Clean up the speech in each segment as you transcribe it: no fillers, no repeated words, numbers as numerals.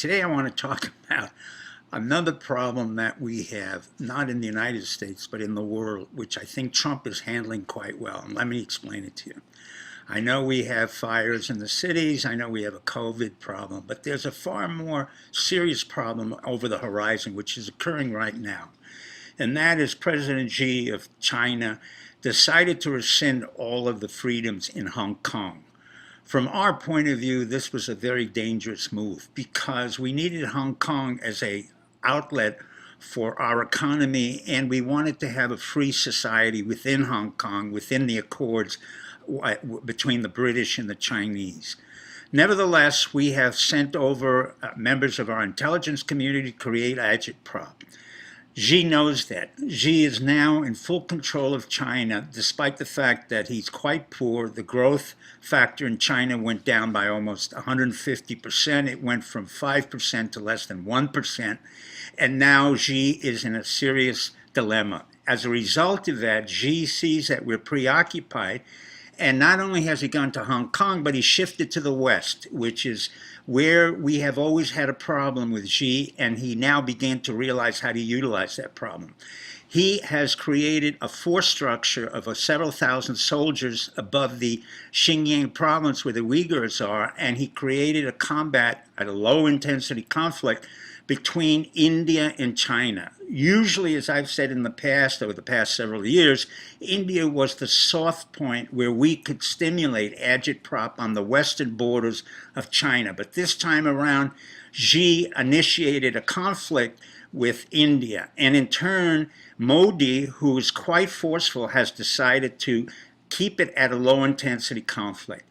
Today I want to talk about another problem that we have, not in the United States, but in the world, which I think Trump is handling quite well. And let me explain it to you. I know we have fires in the cities. I know we have a COVID problem, but there's a far more serious problem over the horizon, which is occurring right now. And that is President Xi of China decided to rescind all of the freedoms in Hong Kong. From our point of view, this was a very dangerous move because we needed Hong Kong as an outlet for our economy, and we wanted to have a free society within Hong Kong, within the accords between the British and the Chinese. Nevertheless, we have sent over members of our intelligence community to create agitprop. Xi knows that. Xi is now in full control of China, despite the fact that he's quite poor. The growth factor in China went down by almost 150%. It went from 5% to less than 1%. And now Xi is in a serious dilemma. As a result of that, Xi sees that we're preoccupied. And not only has he gone to Hong Kong, but he shifted to the West, which is where we have always had a problem with Xi, and he now began to realize how to utilize that problem. He has created a force structure of several thousand soldiers above the Xinjiang province where the Uyghurs are, and he created a combat at a low-intensity conflict between India and China. Usually, as I've said in the past, over the past several years, India was the soft point where we could stimulate agitprop on the western borders of China. But this time around, Xi initiated a conflict with India. And in turn, Modi, who is quite forceful, has decided to keep it at a low-intensity conflict.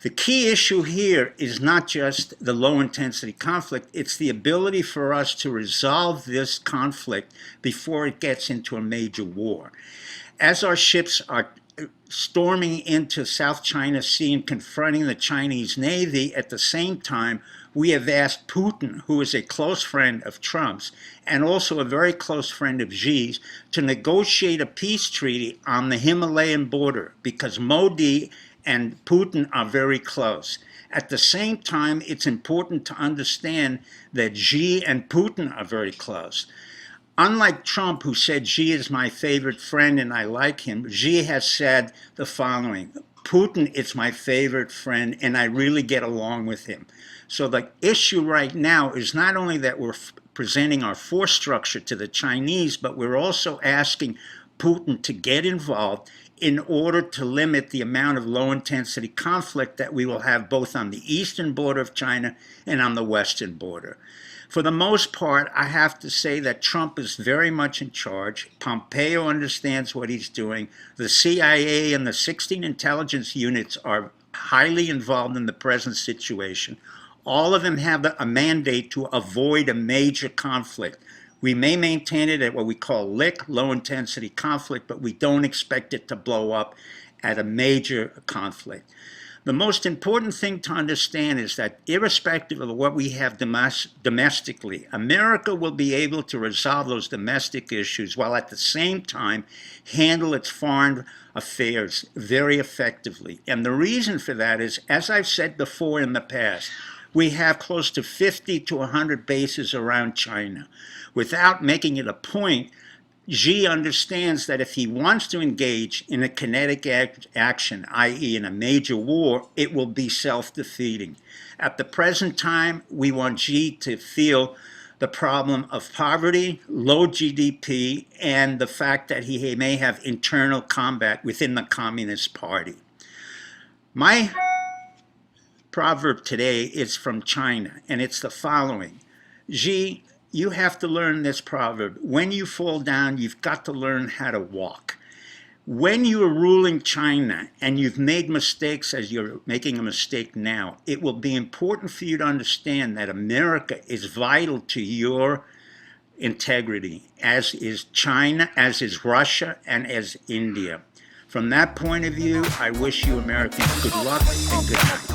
The key issue here is not just the low-intensity conflict, it's the ability for us to resolve this conflict before it gets into a major war. As our ships are storming into South China Sea and confronting the Chinese Navy, at the same time, we have asked Putin, who is a close friend of Trump's and also a very close friend of Xi's, to negotiate a peace treaty on the Himalayan border because Modi and Putin are very close. At the same time, it's important to understand that Xi and Putin are very close. Unlike Trump, who said Xi is my favorite friend and I like him, Xi has said the following: Putin is my favorite friend and I really get along with him. So the issue right now is not only that we're presenting our force structure to the Chinese, but we're also asking Putin to get involved in order to limit the amount of low-intensity conflict that we will have both on the eastern border of China and on the western border. For the most part, I have to say that Trump is very much in charge. Pompeo understands what he's doing. The CIA and the 16 intelligence units are highly involved in the present situation. All of them have a mandate to avoid a major conflict. We may maintain it at what we call LIC, low-intensity conflict, but we don't expect it to blow up at a major conflict. The most important thing to understand is that irrespective of what we have domestically, America will be able to resolve those domestic issues while at the same time handle its foreign affairs very effectively. And the reason for that is, as I've said before in the past, we have close to 50 to 100 bases around China. Without making it a point, Xi understands that if he wants to engage in a kinetic action, i.e. in a major war, it will be self-defeating. At the present time, we want Xi to feel the problem of poverty, low GDP, and the fact that he may have internal combat within the Communist Party. My proverb today is from China, and it's the following: Xi, you have to learn this proverb. When you fall down, you've got to learn how to walk. When you are ruling China and you've made mistakes as you're making a mistake now, it will be important for you to understand that America is vital to your integrity, as is China, as is Russia, and as India. From that point of view, I wish you Americans good luck and good night.